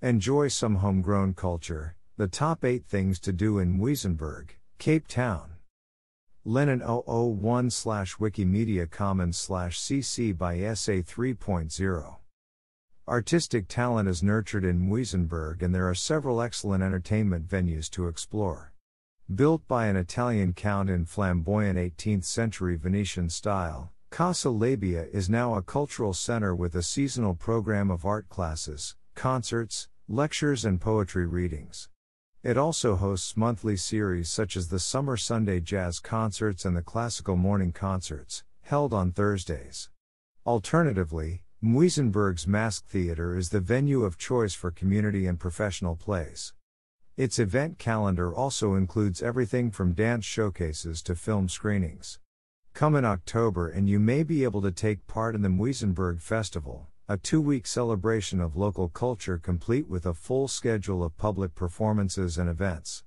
Enjoy some homegrown culture, the top 8 things to do in Muizenberg, Cape Town. Lennon 001/Wikimedia Commons/CC by SA 3.0. Artistic talent is nurtured in Muizenberg and there are several excellent entertainment venues to explore. Built by an Italian count in flamboyant 18th century Venetian style, Casa Labia is now a cultural center with a seasonal program of art classes, concerts, lectures and poetry readings. It also hosts monthly series such as the Summer Sunday Jazz Concerts and the Classical Morning Concerts, held on Thursdays. Alternatively, Muizenberg's Masque Theatre is the venue of choice for community and professional plays. Its event calendar also includes everything from dance showcases to film screenings. Come in October and you may be able to take part in the Muizenberg Festival, a 2-week celebration of local culture complete with a full schedule of public performances and events.